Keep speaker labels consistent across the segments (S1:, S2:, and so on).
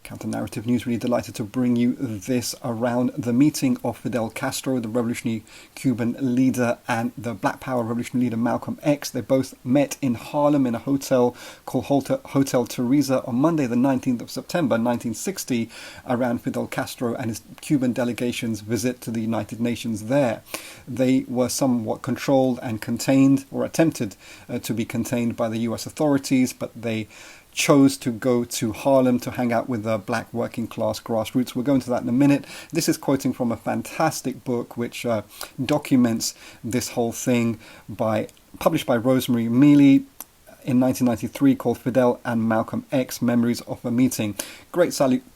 S1: Counter-Narrative News, really delighted to bring you this around the meeting of Fidel Castro, the revolutionary Cuban leader, and the Black Power revolutionary leader Malcolm X. They both met in Harlem in a hotel called Hotel Teresa on Monday the 19th of September 1960 around Fidel Castro and his Cuban delegation's visit to the United Nations there. They were somewhat controlled and contained, or attempted to be contained by the US authorities, but they chose to go to Harlem to hang out with the black working class grassroots. We'll go into that in a minute. This is quoting from a fantastic book which documents this whole thing, published by Rosemary Mealy in 1993, called Fidel and Malcolm X, Memories of a Meeting. Great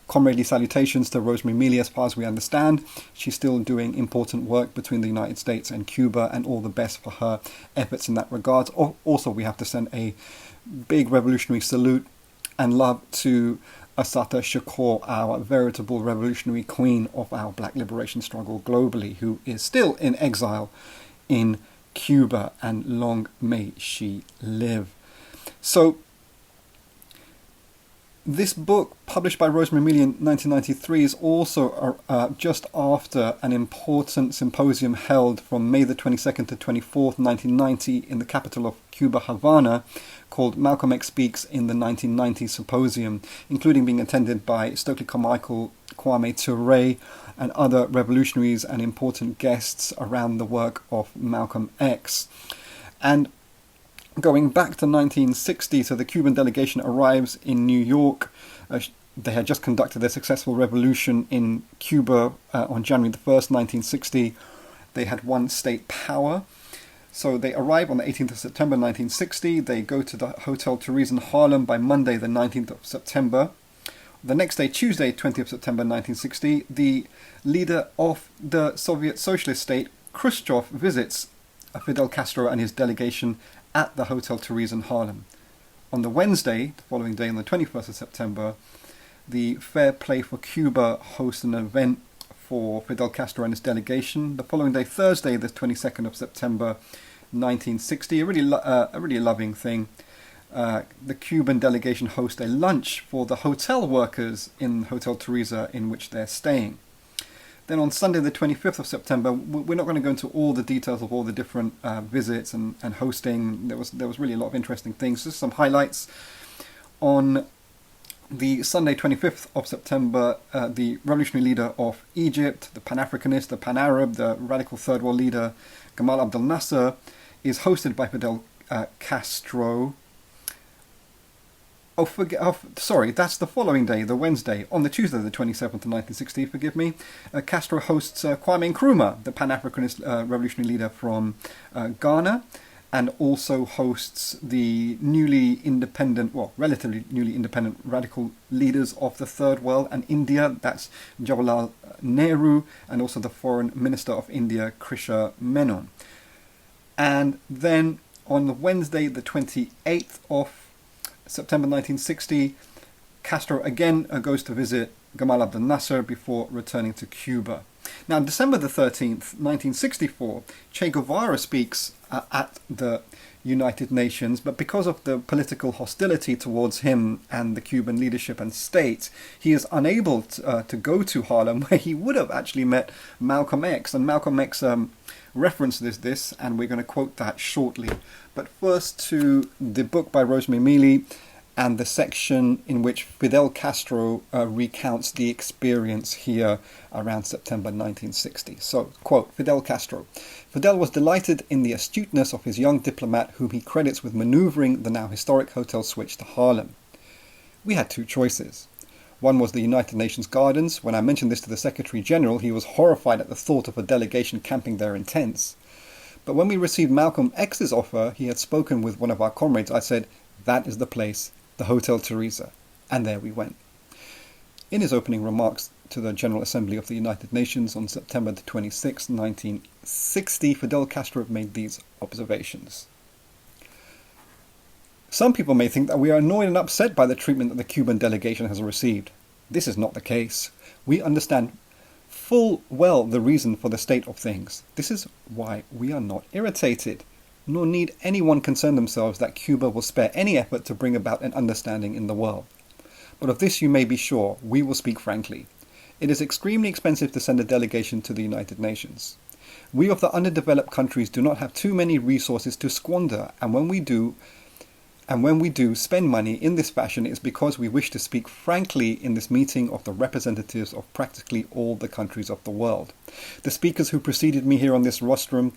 S1: comradely salutations to Rosemary Mealy. As far as we understand, she's still doing important work between the United States and Cuba, and all the best for her efforts in that regard. Also, we have to send a big revolutionary salute and love to Assata Shakur, our veritable revolutionary queen of our black liberation struggle globally, who is still in exile in Cuba, and long may she live. So, this book, published by Rosemary Mealy in 1993, is also just after an important symposium held from May the 22nd to 24th, 1990 in the capital of Cuba, Havana, called Malcolm X Speaks in the 1990 Symposium, including being attended by Stokely Carmichael, Kwame Ture, and other revolutionaries and important guests around the work of Malcolm X. And going back to 1960, so the Cuban delegation arrives in New York. They had just conducted their successful revolution in Cuba on January the 1st, 1960. They had won state power. So they arrive on the 18th of September 1960. They go to the Hotel Teresa in Harlem by Monday the 19th of September. The next day, Tuesday, 20th of September 1960, the leader of the Soviet Socialist state, Khrushchev, visits Fidel Castro and his delegation at the Hotel Teresa in Harlem. On the Wednesday, the following day, on the 21st of September, the Fair Play for Cuba hosts an event for Fidel Castro and his delegation. The following day, Thursday, the 22nd of September 1960, a really loving thing. The Cuban delegation hosts a lunch for the hotel workers in Hotel Teresa in which they're staying. Then on Sunday the 25th of September, we're not going to go into all the details of all the different visits and hosting. There was really a lot of interesting things. Just some highlights. On the Sunday 25th of September, the revolutionary leader of Egypt, the Pan-Africanist, the Pan-Arab, the radical Third World leader, Gamal Abdel Nasser, is hosted by Fidel Castro. Sorry, that's the following day, the Wednesday. On the Tuesday, the 27th of 1960, forgive me, Castro hosts Kwame Nkrumah, the Pan-Africanist revolutionary leader from Ghana, and also hosts the relatively newly independent radical leaders of the Third World and India. That's Jawaharlal Nehru, and also the Foreign Minister of India, Krisha Menon. And then on the Wednesday, the 28th of September 1960, Castro again goes to visit Gamal Abdel Nasser before returning to Cuba. Now, on December the 13th, 1964, Che Guevara speaks at the United Nations, but because of the political hostility towards him and the Cuban leadership and state, he is unable to go to Harlem, where he would have actually met Malcolm X. And Malcolm X references this, and we're going to quote that shortly. But first to the book by Rosemary Mealy and the section in which Fidel Castro recounts the experience here around September 1960. So, quote, Fidel Castro. Fidel was delighted in the astuteness of his young diplomat, whom he credits with maneuvering the now historic hotel switch to Harlem. We had two choices. One was the United Nations Gardens. When I mentioned this to the Secretary General, he was horrified at the thought of a delegation camping there in tents. But when we received Malcolm X's offer, he had spoken with one of our comrades. I said, that is the place, the Hotel Teresa. And there we went. In his opening remarks to the General Assembly of the United Nations on September 26, 1960, Fidel Castro made these observations. Some people may think that we are annoyed and upset by the treatment that the Cuban delegation has received. This is not the case. We understand full well the reason for the state of things. This is why we are not irritated, nor need anyone concern themselves that Cuba will spare any effort to bring about an understanding in the world. But of this you may be sure, we will speak frankly. It is extremely expensive to send a delegation to the United Nations. We of the underdeveloped countries do not have too many resources to squander, and when we do spend money in this fashion, it is because we wish to speak frankly in this meeting of the representatives of practically all the countries of the world. The speakers who preceded me here on this rostrum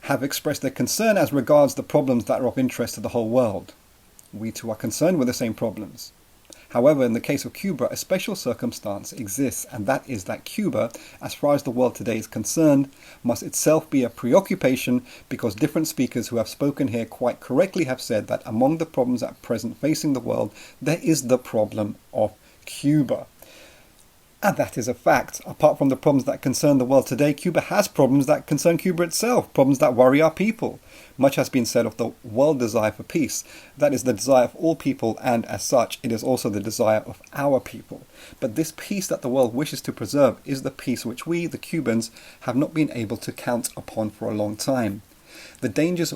S1: have expressed their concern as regards the problems that are of interest to the whole world. We too are concerned with the same problems. However, in the case of Cuba, a special circumstance exists, and that is that Cuba, as far as the world today is concerned, must itself be a preoccupation, because different speakers who have spoken here quite correctly have said that among the problems at present facing the world, there is the problem of Cuba. And that is a fact. Apart from the problems that concern the world today, Cuba has problems that concern Cuba itself, problems that worry our people. Much has been said of the world desire for peace. That is the desire of all people, and as such, it is also the desire of our people. But this peace that the world wishes to preserve is the peace which we, the Cubans, have not been able to count upon for a long time. The dangers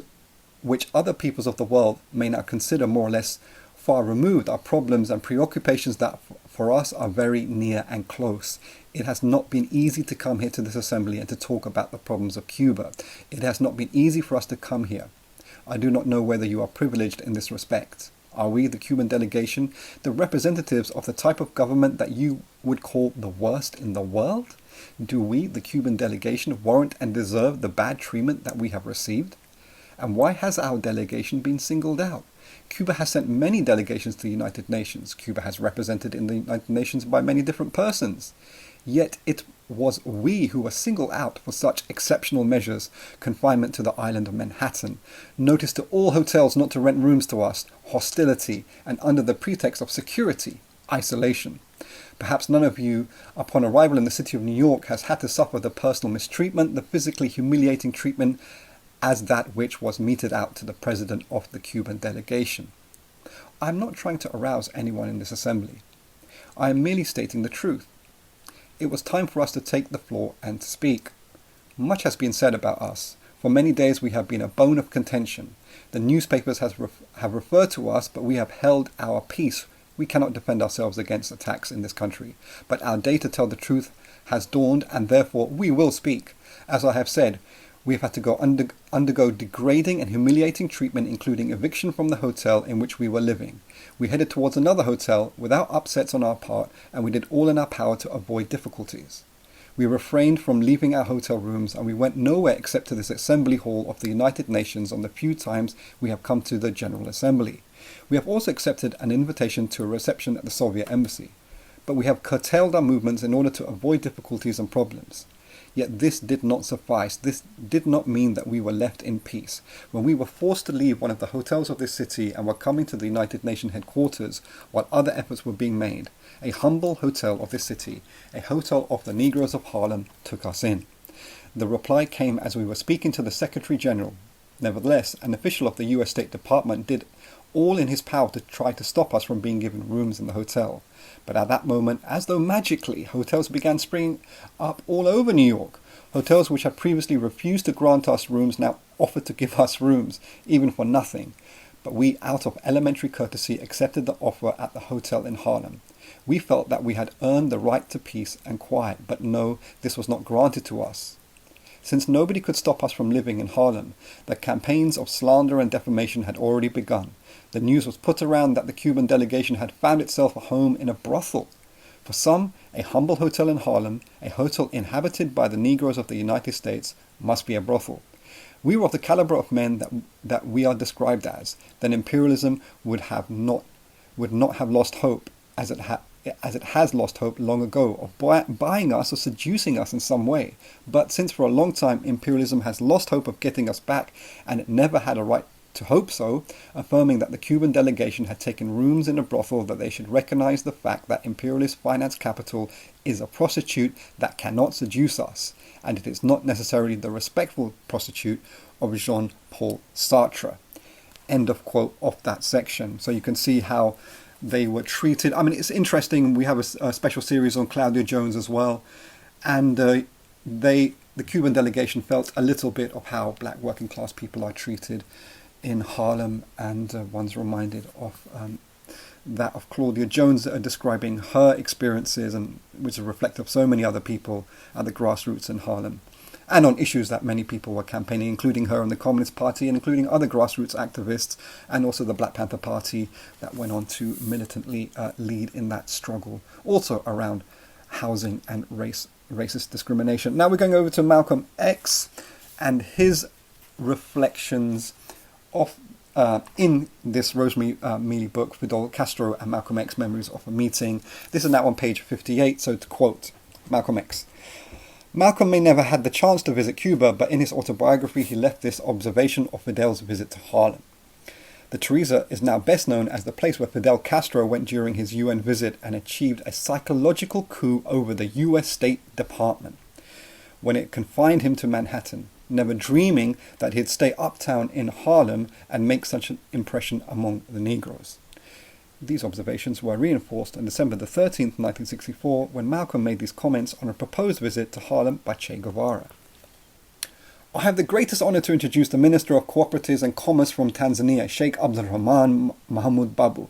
S1: which other peoples of the world may now consider more or less far removed are problems and preoccupations that for us are very near and close. It has not been easy to come here to this assembly and to talk about the problems of Cuba. It has not been easy for us to come here. I do not know whether you are privileged in this respect. Are we, the Cuban delegation, the representatives of the type of government that you would call the worst in the world? Do we, the Cuban delegation, warrant and deserve the bad treatment that we have received? And why has our delegation been singled out? Cuba has sent many delegations to the United Nations. Cuba has represented in the United Nations by many different persons. Yet it was we who were singled out for such exceptional measures: confinement to the island of Manhattan, notice to all hotels not to rent rooms to us, hostility, and under the pretext of security, isolation. Perhaps none of you, upon arrival in the city of New York, has had to suffer the personal mistreatment, the physically humiliating treatment, as that which was meted out to the president of the Cuban delegation. I am not trying to arouse anyone in this assembly. I am merely stating the truth. It was time for us to take the floor and to speak. Much has been said about us. For many days we have been a bone of contention. The newspapers have referred to us, but we have held our peace. We cannot defend ourselves against attacks in this country. But our day to tell the truth has dawned, and therefore we will speak. As I have said, we have had to undergo degrading and humiliating treatment, including eviction from the hotel in which we were living. We headed towards another hotel without upsets on our part, and we did all in our power to avoid difficulties. We refrained from leaving our hotel rooms, and we went nowhere except to this assembly hall of the United Nations on the few times we have come to the General Assembly. We have also accepted an invitation to a reception at the Soviet Embassy, but we have curtailed our movements in order to avoid difficulties and problems. Yet this did not suffice. This did not mean that we were left in peace. When we were forced to leave one of the hotels of this city and were coming to the United Nations headquarters while other efforts were being made, a humble hotel of this city, a hotel of the Negroes of Harlem, took us in. The reply came as we were speaking to the Secretary General. Nevertheless, an official of the U.S. State Department did all in his power to try to stop us from being given rooms in the hotel. But at that moment, as though magically, hotels began springing up all over New York. Hotels which had previously refused to grant us rooms now offered to give us rooms, even for nothing. But we, out of elementary courtesy, accepted the offer at the hotel in Harlem. We felt that we had earned the right to peace and quiet, but no, this was not granted to us. Since nobody could stop us from living in Harlem, the campaigns of slander and defamation had already begun. The news was put around that the Cuban delegation had found itself a home in a brothel. For some, a humble hotel in Harlem, a hotel inhabited by the Negroes of the United States, must be a brothel. We were of the caliber of men that we are described as. Then imperialism would not have lost hope, as it has lost hope long ago, of buying us or seducing us in some way. But since for a long time imperialism has lost hope of getting us back, and it never had a right to hope so, affirming that the Cuban delegation had taken rooms in a brothel, that they should recognize the fact that imperialist finance capital is a prostitute that cannot seduce us, and it is not necessarily the respectful prostitute of Jean-Paul Sartre. End of quote of that section. So you can see how they were treated. I mean, it's interesting. We have a special series on Claudia Jones as well, and the Cuban delegation felt a little bit of how black working class people are treated in Harlem, and one's reminded of that of Claudia Jones, that are describing her experiences, and which are reflective of so many other people at the grassroots in Harlem, and on issues that many people were campaigning, including her and the Communist Party, and including other grassroots activists, and also the Black Panther Party that went on to militantly lead in that struggle, also around housing and racist discrimination. Now we're going over to Malcolm X and his reflections of in this Rosemary Mealy book, Fidel Castro and Malcolm X, Memories of a Meeting. This is now on page 58, so to quote Malcolm X. Malcolm may never had the chance to visit Cuba, but in his autobiography he left this observation of Fidel's visit to Harlem. The Teresa is now best known as the place where Fidel Castro went during his UN visit and achieved a psychological coup over the US State Department, when it confined him to Manhattan, never dreaming that he'd stay uptown in Harlem and make such an impression among the Negroes. These observations were reinforced on December the 13th, 1964, when Malcolm made these comments on a proposed visit to Harlem by Che Guevara. I have the greatest honor to introduce the Minister of Cooperatives and Commerce from Tanzania, Sheikh Abdul Rahman Mahmoud Babu.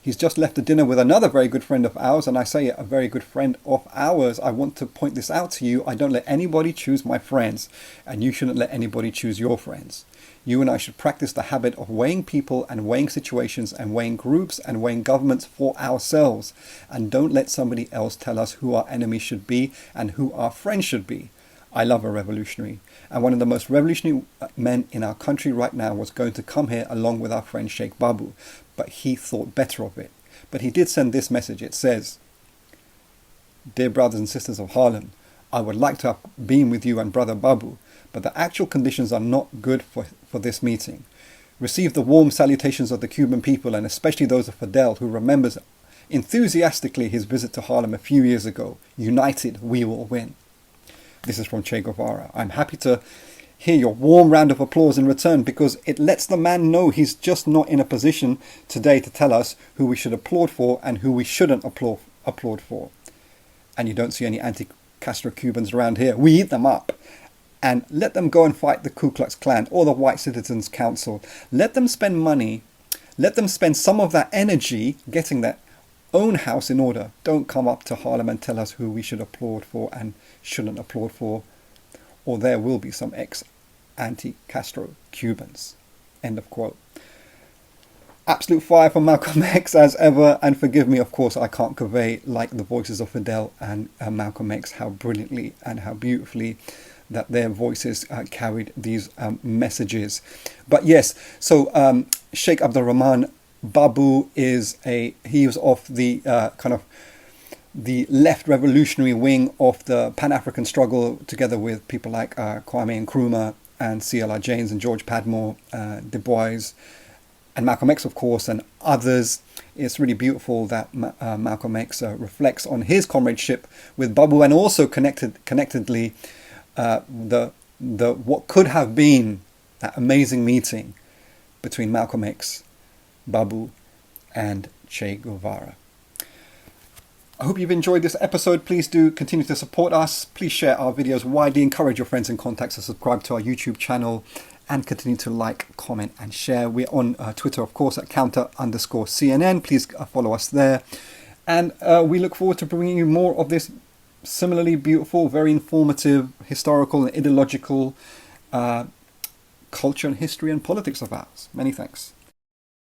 S1: He's just left a dinner with another very good friend of ours, and I say a very good friend of ours. I want to point this out to you. I don't let anybody choose my friends, and you shouldn't let anybody choose your friends. You and I should practice the habit of weighing people and weighing situations and weighing groups and weighing governments for ourselves, and don't let somebody else tell us who our enemies should be and who our friends should be. I love a revolutionary, and one of the most revolutionary men in our country right now was going to come here along with our friend Sheikh Babu, but he thought better of it. But he did send this message. It says, "Dear brothers and sisters of Harlem, I would like to have been with you and brother Babu, but the actual conditions are not good for this meeting. Receive the warm salutations of the Cuban people, and especially those of Fidel, who remembers enthusiastically his visit to Harlem a few years ago. United, we will win." This is from Che Guevara. I'm happy to hear your warm round of applause in return, because it lets the man know he's just not in a position today to tell us who we should applaud for and who we shouldn't applaud for. And you don't see any anti-Castro Cubans around here. We eat them up. And let them go and fight the Ku Klux Klan or the White Citizens Council. Let them spend money. Let them spend some of that energy getting their own house in order. Don't come up to Harlem and tell us who we should applaud for and shouldn't applaud for, or there will be some ex-anti-Castro Cubans. End of quote. Absolute fire from Malcolm X as ever, and forgive me, of course, I can't convey like the voices of Fidel and Malcolm X how brilliantly and how beautifully that their voices carried these messages. But yes, so Sheikh Abdul Rahman Babu he was of the kind of the left revolutionary wing of the Pan-African struggle, together with people like Kwame Nkrumah and C.L.R. James and George Padmore, Du Bois, and Malcolm X, of course, and others. It's really beautiful that Malcolm X reflects on his comradeship with Babu, and also connectedly the what could have been that amazing meeting between Malcolm X, Babu, and Che Guevara. I hope you've enjoyed this episode. Please do continue to support us. Please share our videos widely. Encourage your friends and contacts to subscribe to our YouTube channel, and continue to like, comment, and share. We're on Twitter, of course, at counter_CNN. Please follow us there. And we look forward to bringing you more of this similarly beautiful, very informative, historical and ideological culture and history and politics of ours. Many thanks.